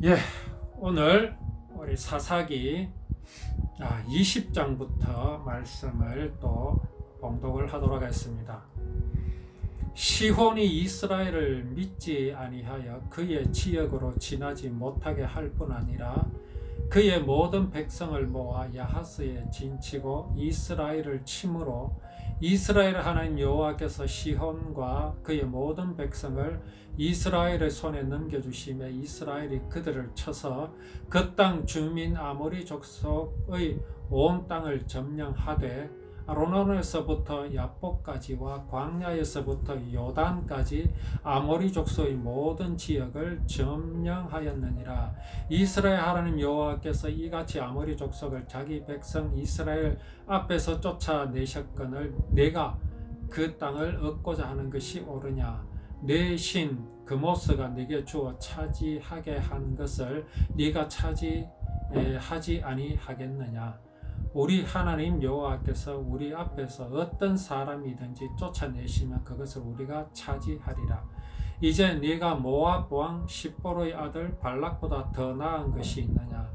예, 오늘 우리 사사기 20장부터 말씀을 또 봉독을 하도록 하겠습니다. 시혼이 이스라엘을 믿지 아니하여 그의 지역으로 지나지 못하게 할 뿐 아니라 그의 모든 백성을 모아 야하스에 진치고 이스라엘을 침으로 이스라엘 하나님 여호와께서 시혼과 그의 모든 백성을 이스라엘의 손에 넘겨주시며 이스라엘이 그들을 쳐서 그 땅 주민 아모리 족속의 온 땅을 점령하되 아르논에서부터 야복까지와 광야에서부터 요단까지 아모리 족속의 모든 지역을 점령하였느니라. 이스라엘 하나님 여호와께서 이같이 아모리 족속을 자기 백성 이스라엘 앞에서 쫓아내셨거늘 내가 그 땅을 얻고자 하는 것이 옳으냐? 내 신 그모스가 네게 주어 차지하게 한 것을 네가 차지하지 아니하겠느냐? 우리 하나님 여호와께서 우리 앞에서 어떤 사람이든지 쫓아내시면 그것을 우리가 차지하리라. 이제 네가 모압 왕 십보로의 아들 발락보다 더 나은 것이 있느냐?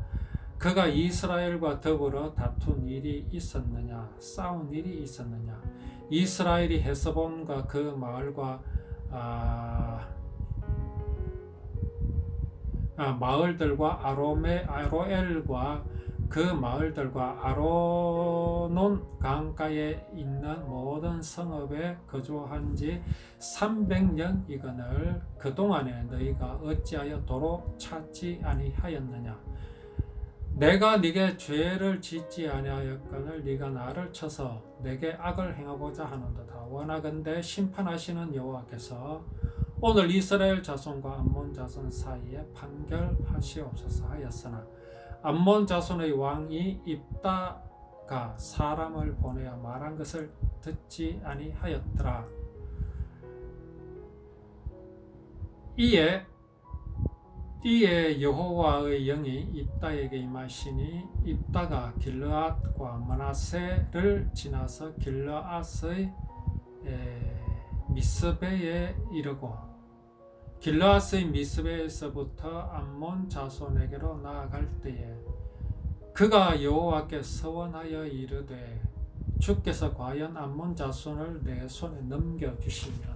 그가 이스라엘과 더불어 다툰 일이 있었느냐? 싸운 일이 있었느냐? 이스라엘이 헤스본과 그 마을과 마을들과 아로엘과 그 마을들과 아르논 강가에 있는 모든 성읍에 거주한 지 300년이거늘 그동안에 너희가 어찌하여 도로 찾지 아니하였느냐? 내가 네게 죄를 짓지 아니하였거늘 네가 나를 쳐서 내게 악을 행하고자 하는도다. 원하건대 심판하시는 여호와께서 오늘 이스라엘 자손과 암몬 자손 사이에 판결하시옵소서 하였으나 암몬 자손의 왕이 입다가 사람을 보내어 말한 것을 듣지 아니하였더라. 이에 여호와의 영이 입다에게 임하시니 입다가 길르앗과 므낫세를 지나서 길르앗의 미스베에 이르고 길르앗의 미스베에서부터 암몬 자손에게로 나아갈 때에 그가 여호와께 서원하여 이르되 주께서 과연 암몬 자손을 내 손에 넘겨주시면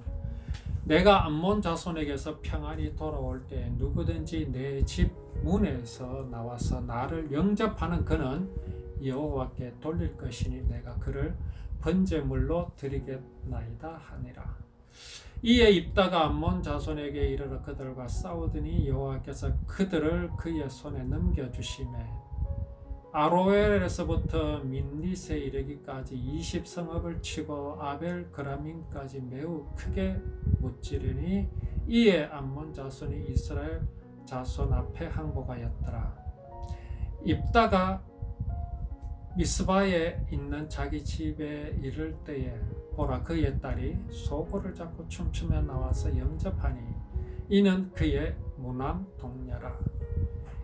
내가 암몬 자손에게서 평안히 돌아올 때 누구든지 내 집 문에서 나와서 나를 영접하는 그는 여호와께 돌릴 것이니 내가 그를 번제물로 드리겠나이다 하니라. 이에 입다가 암몬 자손에게 이르러 그들과 싸우더니 여호와께서 그들을 그의 손에 넘겨주시매 아로엘에서부터 민릿에 이르기까지 20성읍을 치고 아벨 그라민까지 매우 크게 무찌르니 이에 암몬 자손이 이스라엘 자손 앞에 항복하였더라. 입다가 미스바에 있는 자기 집에 이를 때에 보라 그의 딸이 소고를 잡고 춤추며 나와서 영접하니 이는 그의 무남 동녀라.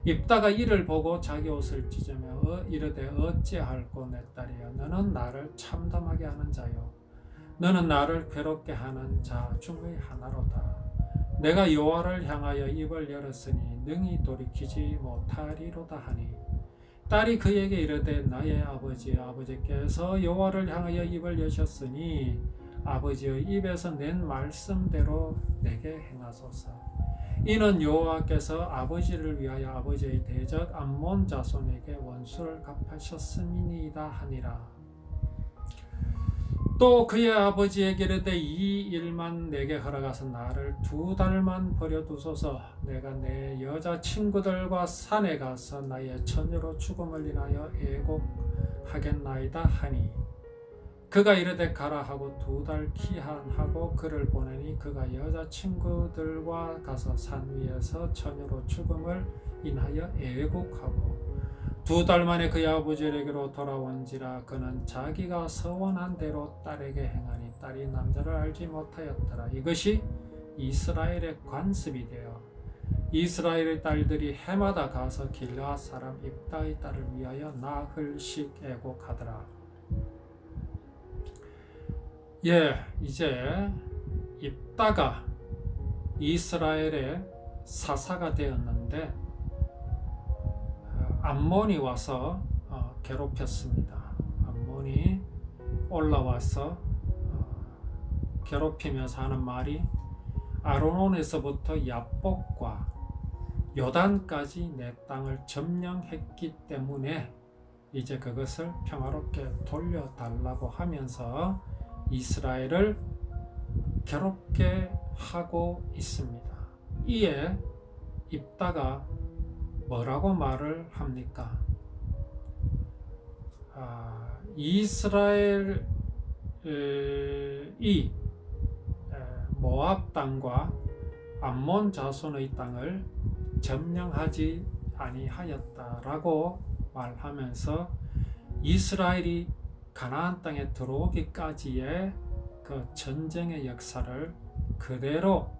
입다가 이를 보고 자기 옷을 찢으며 이르되 어찌할꼬 내 딸이여 너는 나를 참담하게 하는 자요 너는 나를 괴롭게 하는 자 중의 하나로다. 내가 여호와를 향하여 입을 열었으니 능히 돌이키지 못하리로다 하니 딸이 그에게 이르되 나의 아버지께서 여호와를 향하여 입을 여셨으니 아버지의 입에서 낸 말씀대로 내게 행하소서. 이는 여호와께서 아버지를 위하여 아버지의 대적 암몬 자손에게 원수를 갚으셨음이니이다 하니라. 또 그의 아버지에게 이르되 이 일만 내게 허락하사 나를 2달만 버려두소서. 내가 내 여자 친구들과 산에 가서 나의 처녀로 죽음을 인하여 애곡하겠나이다 하니 그가 이르되 가라 하고 2달 기한하고 그를 보내니 그가 여자 친구들과 가서 산 위에서 처녀로 죽음을 인하여 애곡하고 2달 만에 그의 아버지에게로 돌아온지라. 그는 자기가 서원한 대로 딸에게 행하니 딸이 남자를 알지 못하였더라. 이것이 이스라엘의 관습이 되어 이스라엘의 딸들이 해마다 가서 길르앗 사람 입다의 딸을 위하여 나흘씩 애곡하더라. 이제 입다가 이스라엘의 사사가 되었는데 암몬이 와서 괴롭혔습니다. 암몬이 올라와서 괴롭히면서 하는 말이 아르논에서부터 야복과 요단까지 내 땅을 점령했기 때문에 이제 그것을 평화롭게 돌려달라고 하면서 이스라엘을 괴롭게 하고 있습니다. 이에 입다가 뭐라고 말을 합니까? 이스라엘이 모압 땅과 암몬 자손의 땅을 점령하지 아니하였다라고 말하면서 이스라엘이 가나안 땅에 들어오기까지의 그 전쟁의 역사를 그대로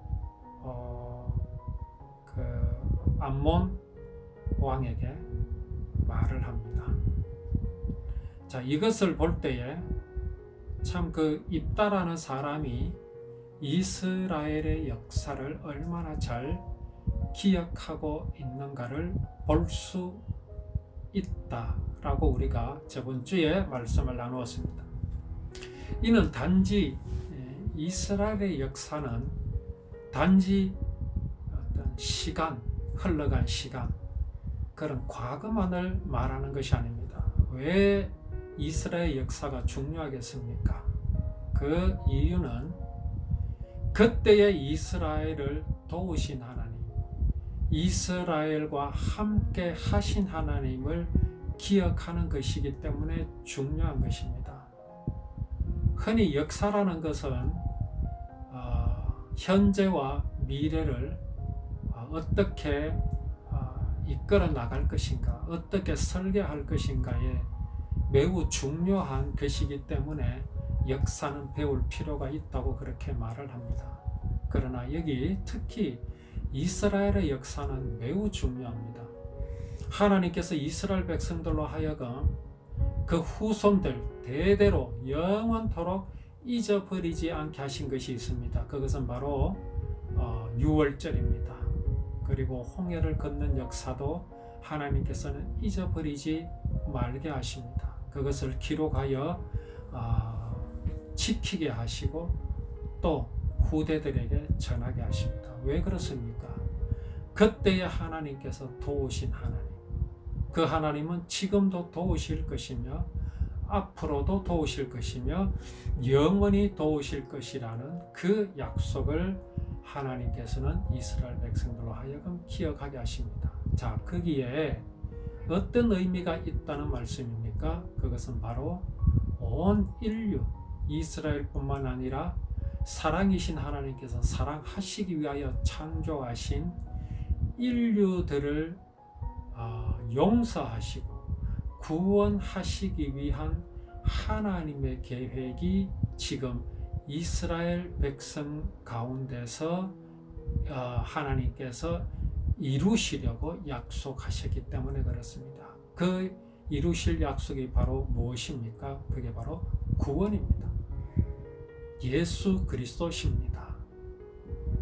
그 암몬 왕에게 말을 합니다. 자, 이것을 볼 때에 참 그 입다라는 사람이 이스라엘의 역사를 얼마나 잘 기억하고 있는가를 볼 수 있다라고 우리가 저번 주에 말씀을 나누었습니다. 이는 단지 이스라엘의 역사는 단지 어떤 시간, 흘러간 시간, 그런 과거만을 말하는 것이 아닙니다. 왜 이스라엘 역사가 중요하겠습니까? 그 이유는 그때의 이스라엘을 도우신 하나님, 이스라엘과 함께 하신 하나님을 기억하는 것이기 때문에 중요한 것입니다. 흔히 역사라는 것은 현재와 미래를 어떻게 이끌어 나갈 것인가, 어떻게 설계할 것인가에 매우 중요한 것이기 때문에 역사는 배울 필요가 있다고 그렇게 말을 합니다. 그러나 여기 특히 이스라엘의 역사는 매우 중요합니다. 하나님께서 이스라엘 백성들로 하여금 그 후손들 대대로 영원토록 잊어버리지 않게 하신 것이 있습니다. 그것은 바로 유월절입니다. 그리고 홍해를 걷는 역사도 하나님께서는 잊어버리지 말게 하십니다. 그것을 기록하여 지키게 하시고 또 후대들에게 전하게 하십니다. 왜 그렇습니까? 그때의 하나님께서 도우신 하나님, 그 하나님은 지금도 도우실 것이며 앞으로도 도우실 것이며 영원히 도우실 것이라는 그 약속을 하나님께서는 이스라엘 백성들로 하여금 기억하게 하십니다. 자, 거기에 어떤 의미가 있다는 말씀입니까? 그것은 바로 온 인류, 이스라엘뿐만 아니라 사랑이신 하나님께서 사랑하시기 위하여 창조하신 인류들을 용서하시고 구원하시기 위한 하나님의 계획이 지금 이스라엘 백성 가운데서 하나님께서 이루시려고 약속하셨기 때문에 그렇습니다. 그 이루실 약속이 바로 무엇입니까? 그게 바로 구원입니다. 예수 그리스도십니다.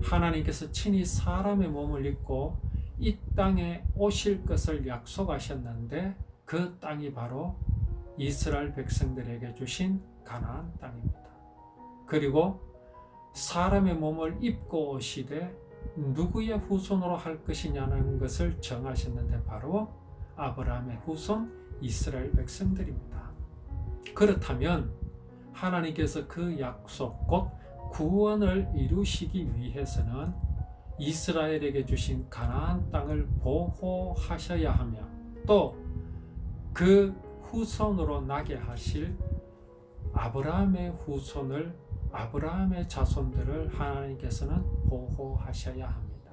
하나님께서 친히 사람의 몸을 입고 이 땅에 오실 것을 약속하셨는데 그 땅이 바로 이스라엘 백성들에게 주신 가나안 땅입니다. 그리고 사람의 몸을 입고 오시되 누구의 후손으로 할 것이냐는 것을 정하셨는데 바로 아브라함의 후손 이스라엘 백성들입니다. 그렇다면 하나님께서 그 약속 곧 구원을 이루시기 위해서는 이스라엘에게 주신 가나안 땅을 보호하셔야 하며 또 그 후손으로 나게 하실 아브라함의 후손을, 아브라함의 자손들을 하나님께서는 보호하셔야 합니다.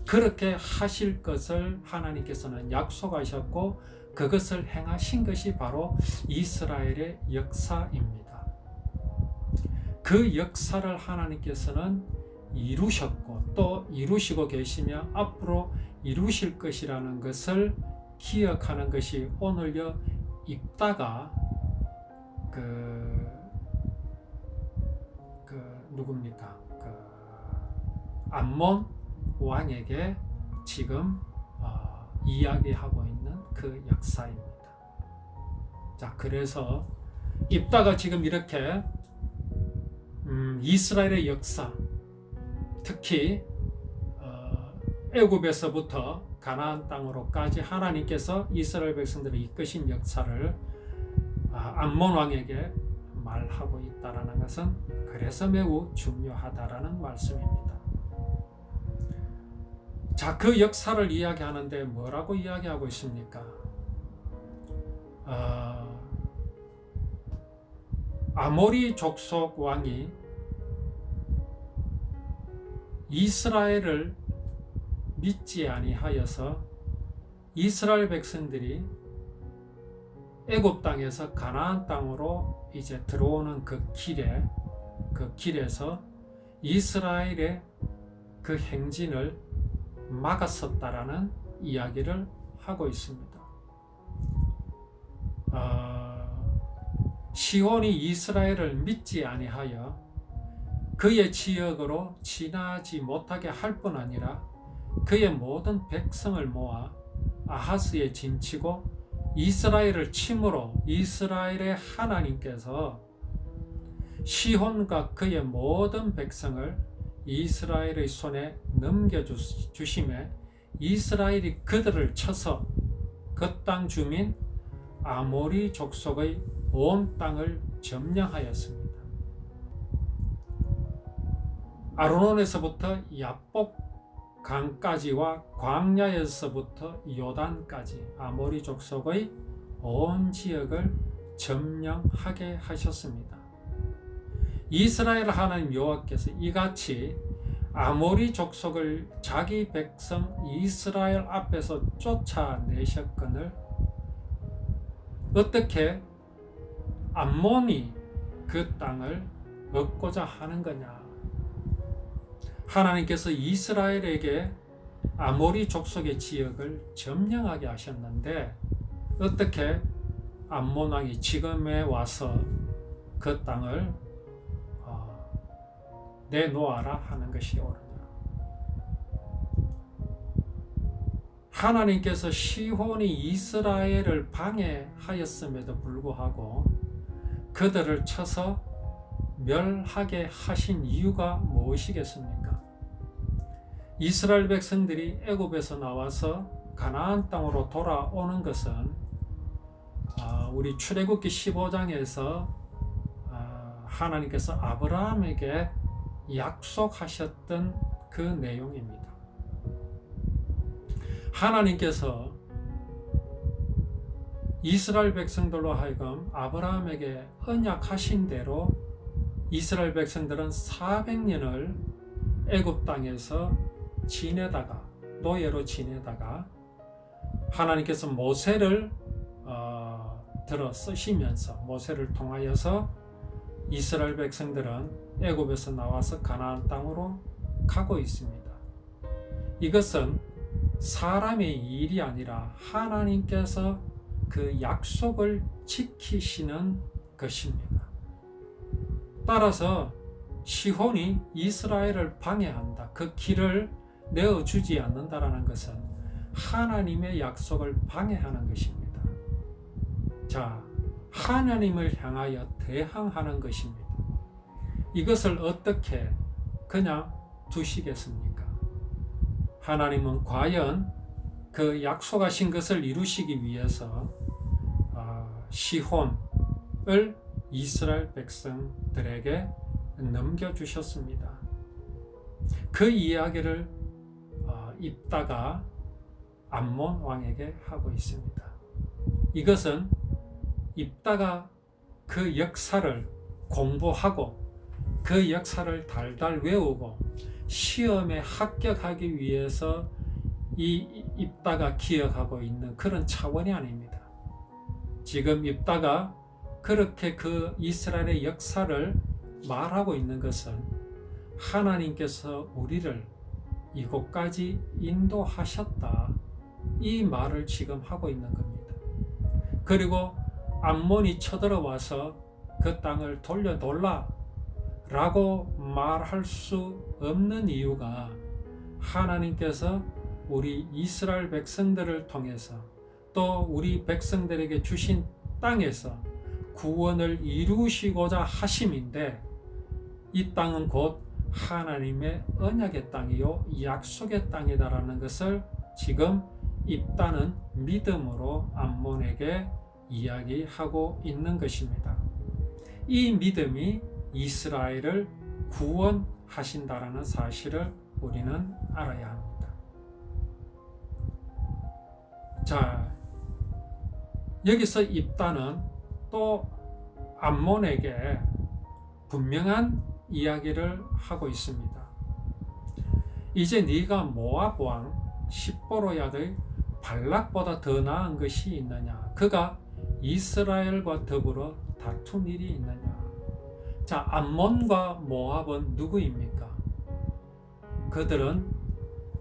그렇게 하실 것을 하나님께서는 약속하셨고 그것을 행하신 것이 바로 이스라엘의 역사입니다. 그 역사를 하나님께서는 이루셨고 또 이루시고 계시며 앞으로 이루실 것이라는 것을 기억하는 것이 오늘요 입다가 누굽니까? 암몬 왕에게 지금 이야기하고 있는 그 역사입니다. 자, 그래서 입다가 지금 이렇게 이스라엘의 역사, 특히 애굽에서부터 가나안 땅으로까지 하나님께서 이스라엘 백성들을 이끄신 역사를 암몬 왕에게 말하고 있다라는 것은 그래서 매우 중요하다라는 말씀입니다. 자, 그 역사를 이야기하는데 뭐라고 이야기하고 있습니까? 아모리 족속 왕이 이스라엘을 믿지 아니하여서 이스라엘 백성들이 애굽 땅에서 가나안 땅으로 이제 들어오는 그 길에서 이스라엘의 그 행진을 막았었다라는 이야기를 하고 있습니다. 시온이 이스라엘을 믿지 아니하여 그의 지역으로 지나지 못하게 할 뿐 아니라 그의 모든 백성을 모아 아하스에 진치고 이스라엘을 침으로 이스라엘의 하나님께서 시혼과 그의 모든 백성을 이스라엘의 손에 넘겨주심에 이스라엘이 그들을 쳐서 그 땅 주민 아모리 족속의 온 땅을 점령하였습니다. 아르논에서부터 야복 강까지와 광야에서부터 요단까지 아모리 족속의 온 지역을 점령하게 하셨습니다. 이스라엘 하나님 여호와께서 이같이 아모리 족속을 자기 백성 이스라엘 앞에서 쫓아내셨거늘 어떻게 암몬이 그 땅을 얻고자 하는 거냐? 하나님께서 이스라엘에게 아모리 족속의 지역을 점령하게 하셨는데 어떻게 암몬 왕이 지금에 와서 그 땅을 내놓아라 하는 것이 옳으냐? 하나님께서 시혼이 이스라엘을 방해하였음에도 불구하고 그들을 쳐서 멸하게 하신 이유가 무엇이겠습니까? 이스라엘 백성들이 애굽에서 나와서 가나안 땅으로 돌아오는 것은 우리 출애굽기 15장에서 하나님께서 아브라함에게 약속하셨던 그 내용입니다. 하나님께서 이스라엘 백성들로 하여금 아브라함에게 언약하신 대로 이스라엘 백성들은 400년을 애굽 땅에서 노예로 지내다가 하나님께서 모세를 들어 쓰시면서 모세를 통하여서 이스라엘 백성들은 애굽에서 나와서 가나안 땅으로 가고 있습니다. 이것은 사람의 일이 아니라 하나님께서 그 약속을 지키시는 것입니다. 따라서 시혼이 이스라엘을 방해한다, 그 길을 내어주지 않는다라는 것은 하나님의 약속을 방해하는 것입니다. 자, 하나님을 향하여 대항하는 것입니다. 이것을 어떻게 그냥 두시겠습니까? 하나님은 과연 그 약속하신 것을 이루시기 위해서 시혼을 이스라엘 백성들에게 넘겨주셨습니다. 그 이야기를 입다가 암몬 왕에게 하고 있습니다. 이것은 입다가 그 역사를 공부하고 그 역사를 달달 외우고 시험에 합격하기 위해서 이 입다가 기억하고 있는 그런 차원이 아닙니다. 지금 입다가 그렇게 그 이스라엘의 역사를 말하고 있는 것은 하나님께서 우리를 이곳까지 인도하셨다, 이 말을 지금 하고 있는 겁니다. 그리고 암몬이 쳐들어와서 그 땅을 돌려놓으라 라고 말할 수 없는 이유가 하나님께서 우리 이스라엘 백성들을 통해서 또 우리 백성들에게 주신 땅에서 구원을 이루시고자 하심인데, 이 땅은 곧 하나님의 언약의 땅이요 약속의 땅이다라는 것을 지금 입다는 믿음으로 암몬에게 이야기하고 있는 것입니다. 이 믿음이 이스라엘을 구원하신다라는 사실을 우리는 알아야 합니다. 자, 여기서 입다는 또 암몬에게 분명한 이야기를 하고 있습니다. 이제 네가 모압 왕 십보로야의 발락보다 더 나은 것이 있느냐? 그가 이스라엘과 더불어 다툰 일이 있느냐? 자, 암몬과 모압은 누구입니까? 그들은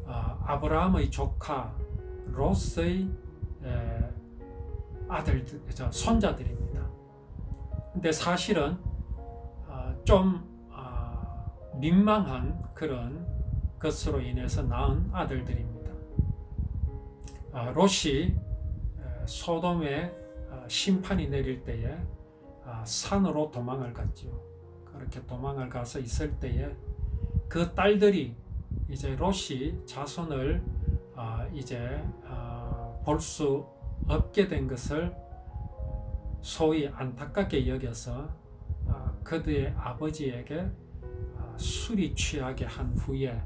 아브라함의 조카 롯의 손자들입니다. 근데 사실은 좀 민망한 그런 것으로 인해서 낳은 아들들입니다. 롯이 소돔에 심판이 내릴 때에 산으로 도망을 갔죠. 그렇게 도망을 가서 있을 때에 그 딸들이 이제 롯이 자손을 이제 볼 수 없게 된 것을 소위 안타깝게 여겨서 그들의 아버지에게 술이 취하게 한 후에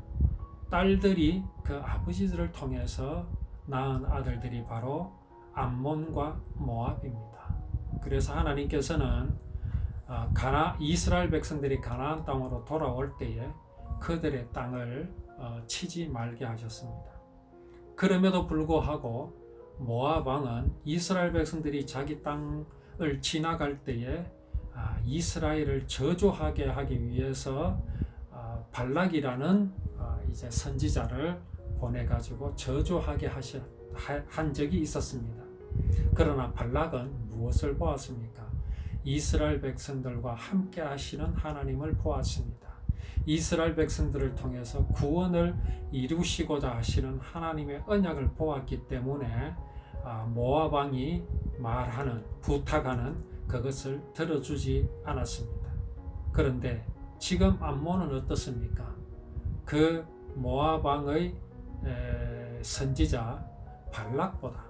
딸들이 그 아버지들을 통해서 낳은 아들들이 바로 암몬과 모압입니다. 그래서 하나님께서는 이스라엘 백성들이 가나안 땅으로 돌아올 때에 그들의 땅을 치지 말게 하셨습니다. 그럼에도 불구하고 모압 왕은 이스라엘 백성들이 자기 땅을 지나갈 때에 이스라엘을 저주하게 하기 위해서 발락이라는 이제 선지자를 보내 가지고 저주하게 한 적이 있었습니다. 그러나 발락은 무엇을 보았습니까? 이스라엘 백성들과 함께 하시는 하나님을 보았습니다. 이스라엘 백성들을 통해서 구원을 이루시고자 하시는 하나님의 언약을 보았기 때문에 모압 왕이 말하는, 부탁하는 그것을 들어주지 않았습니다. 그런데 지금 암몬은 어떻습니까? 그 모압 왕의 선지자 발락보다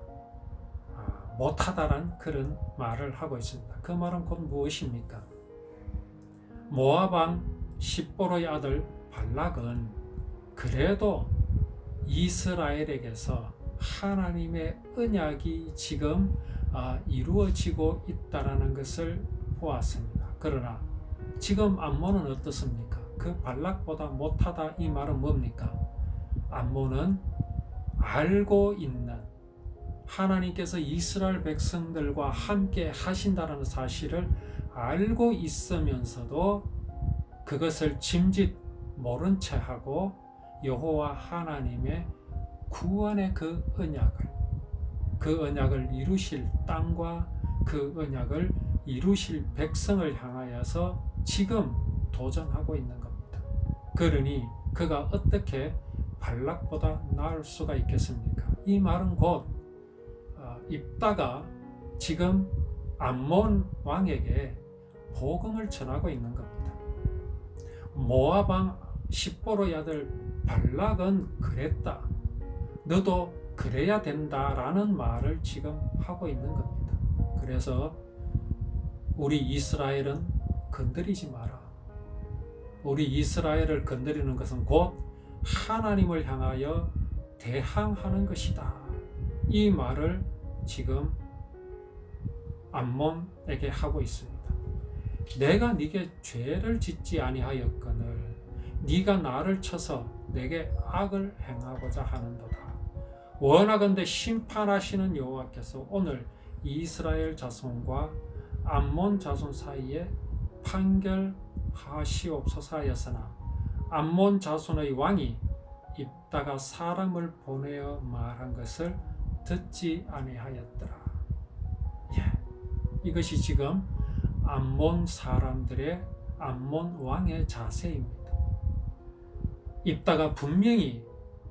못하다란 그런 말을 하고 있습니다. 그 말은 곧 무엇입니까? 모압 왕 십보로의 아들 발락은 그래도 이스라엘에게서 하나님의 언약이 지금 이루어지고 있다는 것을 보았습니다. 그러나 지금 암몬은 어떻습니까? 그 발락보다 못하다 이 말은 뭡니까? 암몬은 알고 있는 하나님께서 이스라엘 백성들과 함께 하신다는 사실을 알고 있으면서도 그것을 짐짓 모른 채 하고 여호와 하나님의 구원의 그 언약을 이루실 땅과 그 언약을 이루실 백성을 향하여서 지금 도전하고 있는 겁니다. 그러니 그가 어떻게 발락보다 나을 수가 있겠습니까? 이 말은 곧 입다가 지금 암몬 왕에게 복음을 전하고 있는 겁니다. 모압 왕 십보로의 아들 발락은 그랬다. 너도 그래야 된다라는 말을 지금 하고 있는 겁니다. 그래서 우리 이스라엘은 건드리지 마라. 우리 이스라엘을 건드리는 것은 곧 하나님을 향하여 대항하는 것이다. 이 말을 지금 암몬에게 하고 있습니다. 내가 네게 죄를 짓지 아니하였거늘 네가 나를 쳐서 내게 악을 행하고자 하는도다. 원하건대 심판하시는 여호와께서 오늘 이스라엘 자손과 암몬 자손 사이에 판결하시옵소서 하였으나 암몬 자손의 왕이 입다가 사람을 보내어 말한 것을 듣지 아니하였더라. 이것이 지금 암몬 사람들의 암몬 왕의 자세입니다. 입다가 분명히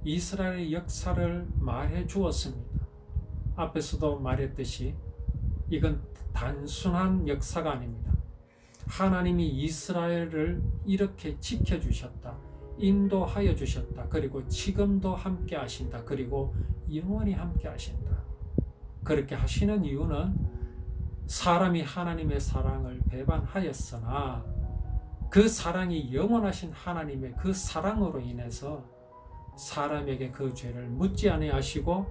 이스라엘의 역사를 말해 주었습니다. 앞에서도 말했듯이 이건 단순한 역사가 아닙니다. 하나님이 이스라엘을 이렇게 지켜주셨다. 인도하여 주셨다. 그리고 지금도 함께 하신다. 그리고 영원히 함께 하신다. 그렇게 하시는 이유는 사람이 하나님의 사랑을 배반하였으나 그 사랑이 영원하신 하나님의 그 사랑으로 인해서 사람에게 그 죄를 묻지 아니하시고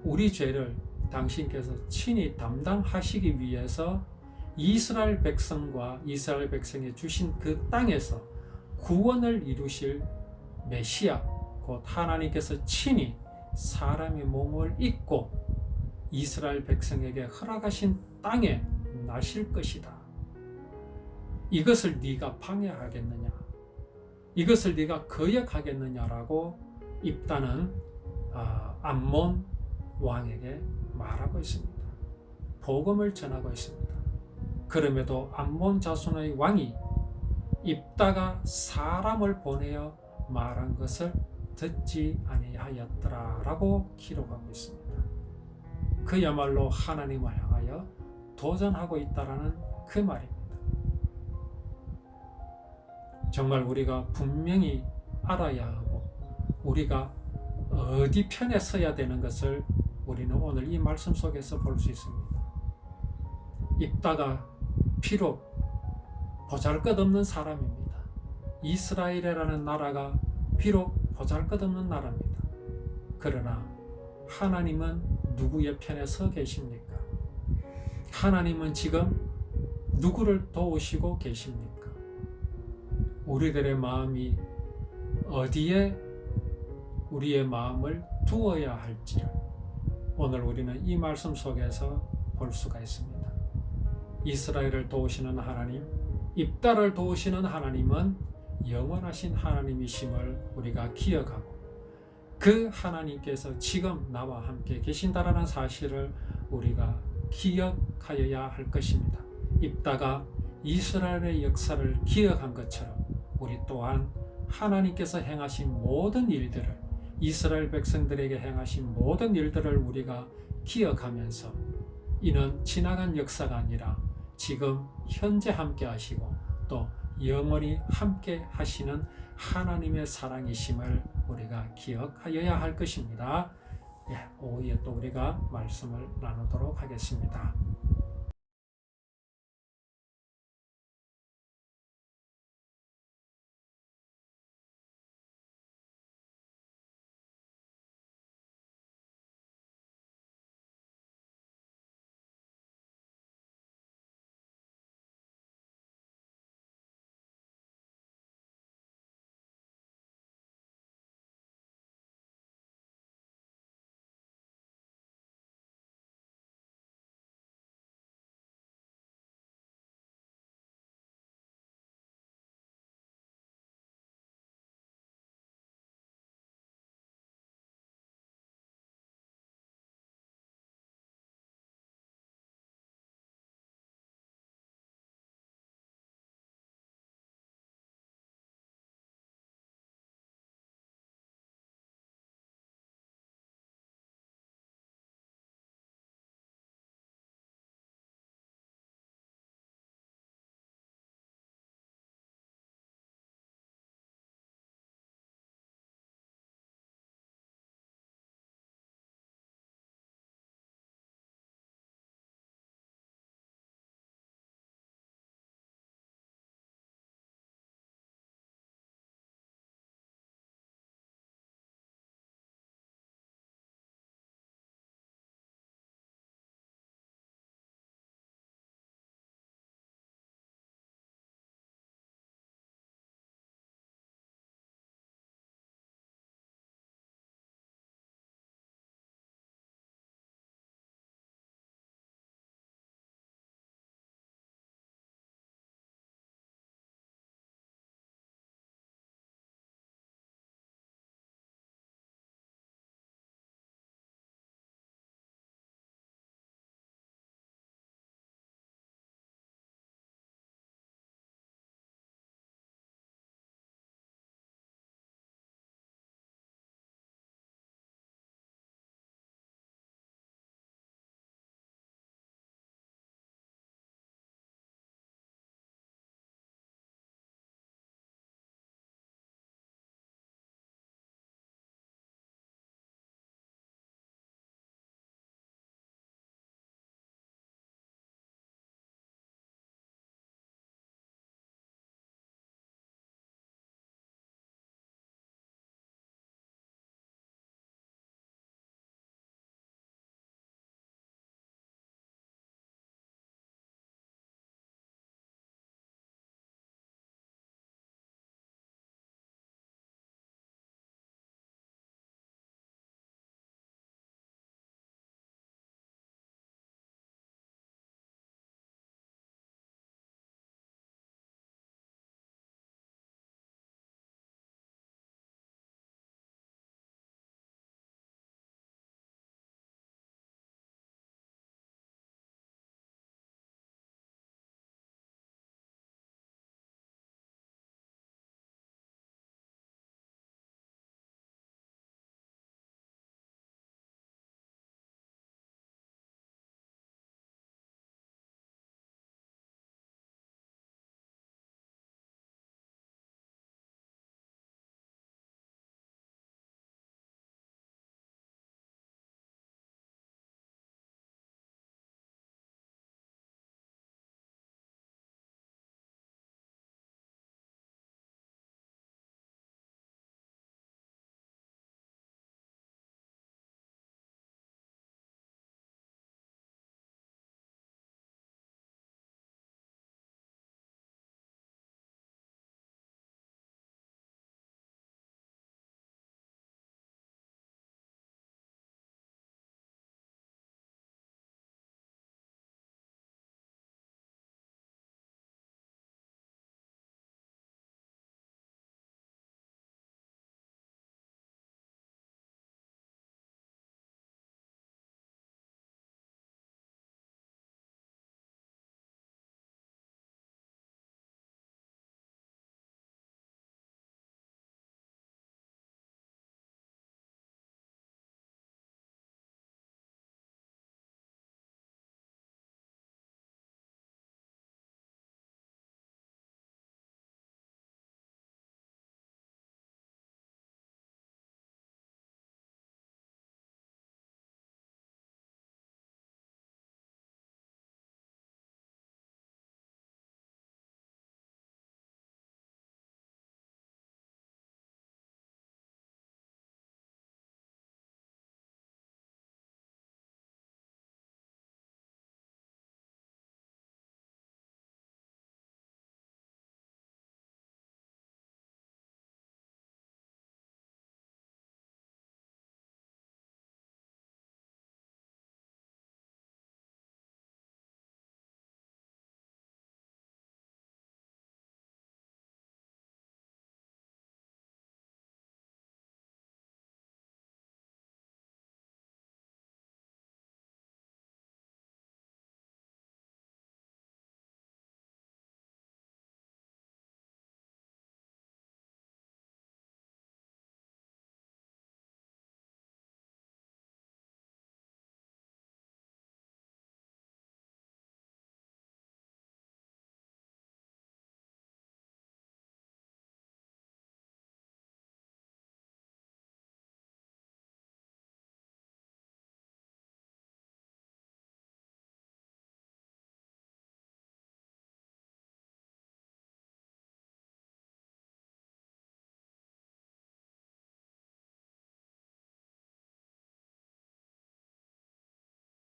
우리 죄를 당신께서 친히 담당하시기 위해서 이스라엘 백성과 이스라엘 백성에 주신 그 땅에서 구원을 이루실 메시아 곧 하나님께서 친히 사람의 몸을 입고 이스라엘 백성에게 허락하신 땅에 나실 것이다. 이것을 네가 방해하겠느냐? 이것을 네가 거역하겠느냐라고 입다는 암몬 왕에게 말하고 있습니다. 복음을 전하고 있습니다. 그럼에도 암몬 자손의 왕이 입다가 사람을 보내어 말한 것을 듣지 아니하였더라라고 기록하고 있습니다. 그야말로 하나님을 향하여 도전하고 있다라는 그 말입니다. 정말 우리가 분명히 알아야 하고 우리가 어디 편에 서야 되는 것을 우리는 오늘 이 말씀 속에서 볼 수 있습니다. 입다가 비록 보잘것없는 사람입니다. 이스라엘이라는 나라가 비록 보잘것없는 나라입니다. 그러나 하나님은 누구의 편에 서 계십니까? 하나님은 지금 누구를 도우시고 계십니까? 우리들의 마음이 어디에 우리의 마음을 두어야 할지를 오늘 우리는 이 말씀 속에서 볼 수가 있습니다. 이스라엘을 도우시는 하나님, 입다를 도우시는 하나님은 영원하신 하나님이심을 우리가 기억하고 그 하나님께서 지금 나와 함께 계신다라는 사실을 우리가 기억하여야 할 것입니다. 입다가 이스라엘의 역사를 기억한 것처럼 우리 또한 하나님께서 행하신 모든 일들을 이스라엘 백성들에게 행하신 모든 일들을 우리가 기억하면서 이는 지나간 역사가 아니라 지금 현재 함께 하시고 또 영원히 함께 하시는 하나님의 사랑이심을 우리가 기억하여야 할 것입니다. 오후에 또 우리가 말씀을 나누도록 하겠습니다.